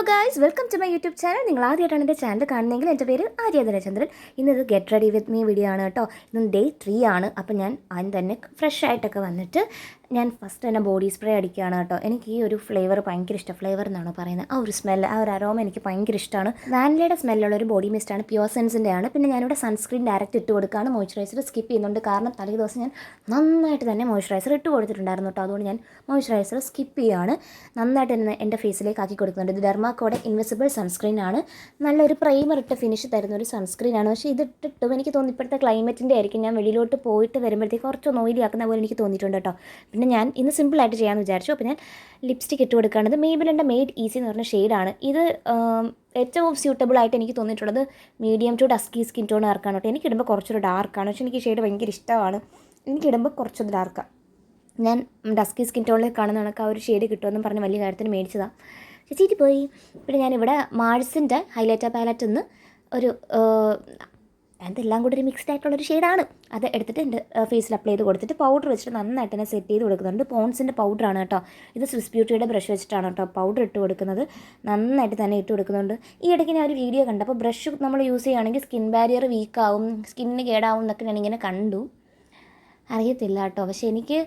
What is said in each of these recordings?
Guys, welcome to my YouTube channel. നിങ്ങൾ ആദ്യമായിട്ടാണ് എൻ്റെ ചാനൽ കാണുന്നതെങ്കിൽ എൻ്റെ പേര് ആര്യ ധനചന്ദ്രൻ. ഇന്നത് get ready with me video ആണ് കേട്ടോ. ഇന്ന് ഡേ 3 ആണ്. അപ്പോൾ ഞാൻ ആദ്യം തന്നെ ഫ്രഷ് ആയിട്ടൊക്കെ വന്നിട്ട് ഞാൻ ഫസ്റ്റ് തന്നെ ബോഡി സ്പ്രേ അടിക്കുകയാണ് കേട്ടോ. എനിക്ക് ഈ ഒരു ഫ്ലേവർ ഭയങ്കര ഇഷ്ടം. ഫ്ലേവർ എന്നാണോ പറയുന്നത്, ആ ഒരു സ്മെല്ല്, ആ ഒരു അരോമ എനിക്ക് ഭയങ്കര ഇഷ്ടമാണ്. വാനിലയുടെ സ്മെല്ലുള്ള ഒരു ബോഡി മിസ്റ്റാണ്, പ്യുവർ സെൻസിൻ്റെ ആണ്. പിന്നെ ഞാനിവിടെ സൺസ്ക്രീൻ ഡയറക്റ്റ് ഇട്ട് കൊടുക്കുകയാണ്. മോയ്സ്ചറൈസർ സ്കിപ്പ് ചെയ്യുന്നുണ്ട്, കാരണം തലേ ദിവസം ഞാൻ നന്നായിട്ട് തന്നെ മോയ്സ്ചറൈസർ ഇട്ട് കൊടുത്തിട്ടുണ്ടായിരുന്നു കേട്ടോ. അതുകൊണ്ട് ഞാൻ മോയ്സ്ചറൈസർ സ്കിപ്പ് ചെയ്യുകയാണ്. നന്നായിട്ട് തന്നെ എൻ്റെ ഫേസിലേക്ക് ആക്കി കൊടുക്കുന്നുണ്ട്. ഇത് ഡെർമാക്കോയുടെ ഇൻവിസിബിൾ സൺസ്ക്രീൻ ആണ്. നല്ലൊരു പ്രൈമർ ഇട്ട് ഫിനിഷ് തരുന്ന ഒരു സൺസ്ക്രീൻ ആണ്. പക്ഷേ ഇത് ഇട്ടിട്ടും എനിക്ക് തോന്നി ഇപ്പോഴത്തെ ക്ലൈമറ്റിൻ്റെ ആയിരിക്കും, ഞാൻ വെളിയിലോട്ട് പോയിട്ട് വരുമ്പോഴത്തേക്ക് കുറച്ചൊന്ന് ഓയിലി ആക്കുന്ന പോലെ എനിക്ക് തോന്നിയിട്ടുണ്ട് കേട്ടോ. പിന്നെ ഞാൻ ഇന്ന് സിമ്പിളായിട്ട് ചെയ്യാമെന്ന് വിചാരിച്ചു. അപ്പോൾ ഞാൻ ലിപ്സ്റ്റിക് ഇട്ട് കൊടുക്കുകയാണത്. മെയ്ബിലിൻ്റെ മെയ്ഡ് ഈസി എന്ന് പറഞ്ഞ ഷെയ്ഡാണ് ഇത്. ഏറ്റവും സ്യൂട്ടബിൾ ആയിട്ട് എനിക്ക് തോന്നിയിട്ടുള്ളത് medium to dusky skin tone ആർക്കാണ് കേട്ടോ. എനിക്കിടുമ്പോൾ കുറച്ചൊരു ഡാർക്കാണ്, പക്ഷേ എനിക്ക് ഷെയ്ഡ് ഭയങ്കര ഇഷ്ടമാണ്. എനിക്കിടുമ്പോൾ കുറച്ചൊരു ഡാർക്കാണ്. ഞാൻ ഡസ്കി സ്കിൻ ടോണിൽ കാണുന്ന കണക്ക് ആ ഒരു ഷെയ്ഡ് കിട്ടുമെന്നും പറഞ്ഞ് വലിയ കാര്യത്തിന് മേടിച്ചതാണ്. ചേച്ചിട്ട് പോയി. പിന്നെ ഞാനിവിടെ മാഴ്സിൻ്റെ ഹൈലൈറ്റർ പാലറ്റിൽ നിന്ന് ഒരു അതെല്ലാം കൂടി ഒരു മിക്സ്ഡ് ആയിട്ടുള്ളൊരു ഷെയ്ഡാണ്. അത് എടുത്തിട്ട് എൻ്റെ ഫേസിൽ അപ്ലൈ ചെയ്ത് കൊടുത്തിട്ട് പൗഡർ വെച്ചിട്ട് നന്നായിട്ട് തന്നെ സെറ്റ് ചെയ്ത് കൊടുക്കുന്നുണ്ട്. പോൺസിൻ്റെ പൗഡറാണ് കേട്ടോ. ഇത് സ്വിസ് ബ്യൂട്ടിയുടെ ബ്രഷ് വെച്ചിട്ടാണ് കേട്ടോ പൗഡർ ഇട്ട് കൊടുക്കുന്നത്. നന്നായിട്ട് തന്നെ ഇട്ട് കൊടുക്കുന്നുണ്ട്. ഈ ഇടയ്ക്ക് ഞാൻ ഒരു വീഡിയോ കണ്ടു. അപ്പോൾ ബ്രഷ് നമ്മൾ യൂസ് ചെയ്യുകയാണെങ്കിൽ സ്കിൻ ബാരിയർ വീക്കാവും, സ്കിന്നിന് കേടാവും എന്നൊക്കെ ഞാനിങ്ങനെ കണ്ടു. അറിയത്തില്ല കേട്ടോ, പക്ഷേ എനിക്ക്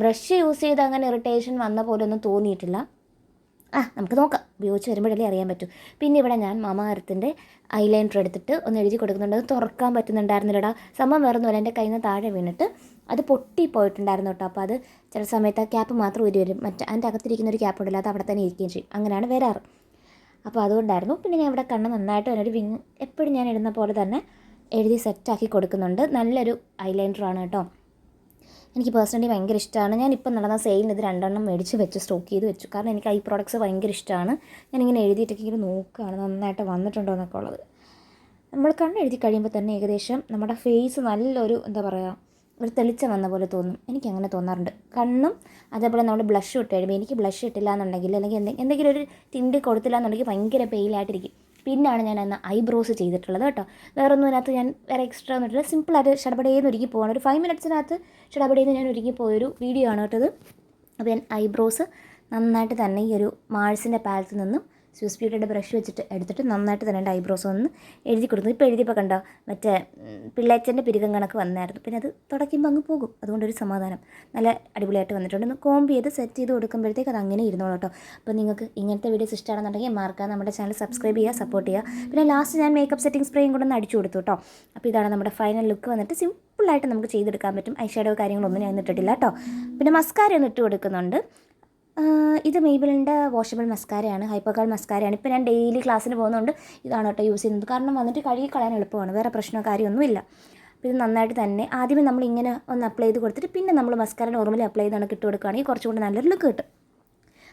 ബ്രഷ് യൂസ് ചെയ്ത് അങ്ങനെ ഇറിറ്റേഷൻ വന്ന പോലെ ഒന്നും തോന്നിയിട്ടില്ല. നമുക്ക് നോക്കാം, ഉപയോഗിച്ച് വരുമ്പോഴല്ലേ അറിയാൻ പറ്റും. പിന്നെ ഇവിടെ ഞാൻ മാമാ എർത്തിൻ്റെ ഐലൈനർ എടുത്തിട്ട് ഒന്ന് എഴുതി കൊടുക്കുന്നുണ്ട്. അത് തുറക്കാൻ പറ്റുന്നുണ്ടായിരുന്നില്ലടാ. സംഭവം വേറെ ഒന്നുമില്ല, എൻ്റെ കയ്യിൽ നിന്ന് താഴെ വീണിട്ട് അത് പൊട്ടിപ്പോയിട്ടുണ്ടായിരുന്നു കേട്ടോ. അപ്പോൾ അത് ചില സമയത്ത് ആ ക്യാപ്പ് മാത്രം ഊരി വരും, മറ്റേ അതിൻ്റെ അകത്തിരിക്കുന്ന ഒരു ക്യാപ്പ് ഉണ്ടല്ലോ, അത് അവിടെ തന്നെ ഇരിക്കുകയും ചെയ്യും. അങ്ങനെയാണ് വരാറ്. അപ്പോൾ അതുകൊണ്ടായിരുന്നു. പിന്നെ ഞാൻ ഇവിടെ കണ്ണ് നന്നായിട്ട് ഒരു വിങ് എപ്പോഴും ഞാൻ ഇടുന്ന പോലെ തന്നെ എഴുതി സെറ്റാക്കി കൊടുക്കുന്നുണ്ട്. നല്ലൊരു ഐലൈനറാണ് കേട്ടോ. എനിക്ക് പേഴ്സണലി ഭയങ്കര ഇഷ്ടമാണ്. ഞാനിപ്പോൾ നടന്ന സെയിലിന് ഇത് 2 എണ്ണം മേടിച്ച് വെച്ച് സ്റ്റോക്ക് ചെയ്ത് വെച്ചു, കാരണം എനിക്ക് ഐ പ്രോഡക്ട്സ് ഭയങ്കര ഇഷ്ടമാണ്. ഞാനിങ്ങനെ എഴുതിയിട്ടൊക്കെ ഇങ്ങനെ നോക്കുകയാണ് നന്നായിട്ട് വന്നിട്ടുണ്ടോ എന്നൊക്കെ ഉള്ളത്. നമ്മൾ കണ്ണെഴുതി കഴിയുമ്പോൾ തന്നെ ഏകദേശം നമ്മുടെ ഫേസ് നല്ലൊരു എന്താ പറയുക, ഒരു തെളിച്ചം വന്ന പോലെ തോന്നും. എനിക്കങ്ങനെ തോന്നാറുണ്ട്. കണ്ണും അതേപോലെ നമ്മൾ ബ്ലഷ് ഇട്ട് കഴിയുമ്പോൾ, എനിക്ക് ബ്ലഷ് ഇട്ടില്ല എന്നുണ്ടെങ്കിൽ അല്ലെങ്കിൽ എന്തെങ്കിലും ഒരു തിണ്ടി കൊടുത്തില്ല എന്നുണ്ടെങ്കിൽ ഭയങ്കര പെയിലായിട്ടിരിക്കും. പിന്നാണ് ഞാൻ അന്ന് ഐബ്രോസ് ചെയ്തിട്ടുള്ളത് കേട്ടോ. വേറൊന്നും അതിനകത്ത് ഞാൻ വേറെ എക്സ്ട്രാ ഒന്നും ഇട്ടില്ല. സിമ്പിളായിട്ട് ഷടപടേന്ന് ഒരുക്കി പോകാൻ ഒരു 5 മിനിറ്റ്സിനകത്ത് ഷടപടേന്ന് ഞാൻ ഒരുക്കി പോയൊരു വീഡിയോ ആണ് കേട്ടത്. അപ്പോൾ ഞാൻ ഐബ്രോസ് നന്നായിട്ട് തന്നെ ഈ ഒരു മാഴ്സിൻ്റെ പാലത്തിൽ നിന്നും സ്വിസ് ബ്യൂട്ടിയുടെ ബ്രഷ് വെച്ചിട്ട് എടുത്തിട്ട് നന്നായിട്ട് തന്നെ എൻ്റെ ഐബ്രോസ് ഒന്ന് എഴുതി കൊടുത്തു. ഇപ്പോൾ എഴുതിയപ്പോൾ കണ്ടോ, മറ്റേ പിള്ളേച്ചൻ്റെ പിരികം കണക്ക് വന്നായിരുന്നു. പിന്നെ അത് തുടയ്ക്കുമ്പോൾ അങ്ങ് പോകും, അതുകൊണ്ടൊരു സമാധാനം. നല്ല അടിപൊളിയായിട്ട് വന്നിട്ടുണ്ട്. ഒന്ന് കോംബ് ചെയ്ത് സെറ്റ് ചെയ്ത് കൊടുക്കുമ്പോഴത്തേക്ക് അത് അങ്ങനെ ഇരുന്നോളൂ കേട്ടോ. അപ്പോൾ നിങ്ങൾക്ക് ഇങ്ങനത്തെ വീഡിയോസ് ഇഷ്ടമാണെന്നുണ്ടെങ്കിൽ മാർക്കാം നമ്മുടെ ചാനൽ സബ്സ്ക്രൈബ് ചെയ്യുക, സപ്പോർട്ട് ചെയ്യുക. പിന്നെ ലാസ്റ്റ് ഞാൻ മേക്കപ്പ് സെറ്റിംഗ് സ്പ്രേയും കൂടെ ഒന്ന് അടിച്ചു കൊടുത്തു കേട്ടോ. അപ്പോൾ ഇതാണ് നമ്മുടെ ഫൈനൽ ലുക്ക് വന്നിട്ട്. സിമ്പിളായിട്ട് നമുക്ക് ചെയ്തെടുക്കാൻ പറ്റും. ഐ ഷാഡോ കാര്യങ്ങളൊന്നും ഞാൻ ഇട്ടിട്ടില്ല കേട്ടോ. പിന്നെ മസ്കാര ഒന്ന് ഇട്ട് കൊടുക്കുന്നുണ്ട്. ഇത് മെയ്ബിലിൻ്റെ വാഷബിൾ മസ്കാരയാണ്, ഹൈപ്പർകാൾ മസ്കാരയാണ്. ഇപ്പോൾ ഞാൻ ഡെയിലി ക്ലാസ്സിന് പോകുന്നതുകൊണ്ട് ഇതാണ് കേട്ടോ യൂസ് ചെയ്യുന്നത്, കാരണം വന്നിട്ട് കഴുകി കളയാൻ എളുപ്പമാണ്, വേറെ പ്രശ്നമോ കാര്യമൊന്നുമില്ല. അപ്പോൾ ഇത് നന്നായിട്ട് തന്നെ ആദ്യമേ നമ്മളിങ്ങനെ ഒന്ന് അപ്ലൈ ചെയ്ത് കൊടുത്തിട്ട് പിന്നെ നമ്മൾ മസ്കാര നോർമലി അപ്ലൈ ചെയ്താണ് ഇട്ട് കൊടുക്കുകയാണെങ്കിൽ കുറച്ചുകൂടി നല്ലൊരു ലുക്ക് കിട്ടും.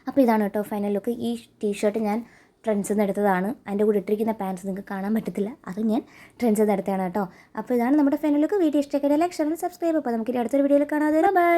അപ്പോൾ ഇതാണ് കേട്ടോ ഫൈനൽ ലുക്ക്. ഈ ടീഷർട്ട് ഞാൻ ട്രെൻഡ്സിൽ നിന്ന് എടുത്തതാണ്. അതിൻ്റെ കൂടെ ഇട്ടിരിക്കുന്ന പാൻറ്റ്സ് നിങ്ങൾക്ക് കാണാൻ പറ്റത്തില്ല, അത് ഞാൻ ട്രെൻഡ്സിൽ നിന്ന് എടുത്തതാണ് കേട്ടോ. അപ്പോൾ ഇതാണ് നമ്മുടെ ഫൈനൽ ലുക്ക്. വീഡിയോ ഇഷ്ടമാക്കിയ ലൈക്ക്, ഷെയർ, സബ്സ്ക്രൈബ്. അപ്പോൾ നമുക്ക് അടുത്തൊരു വീഡിയോയിൽ കാണാതെ ബൈ.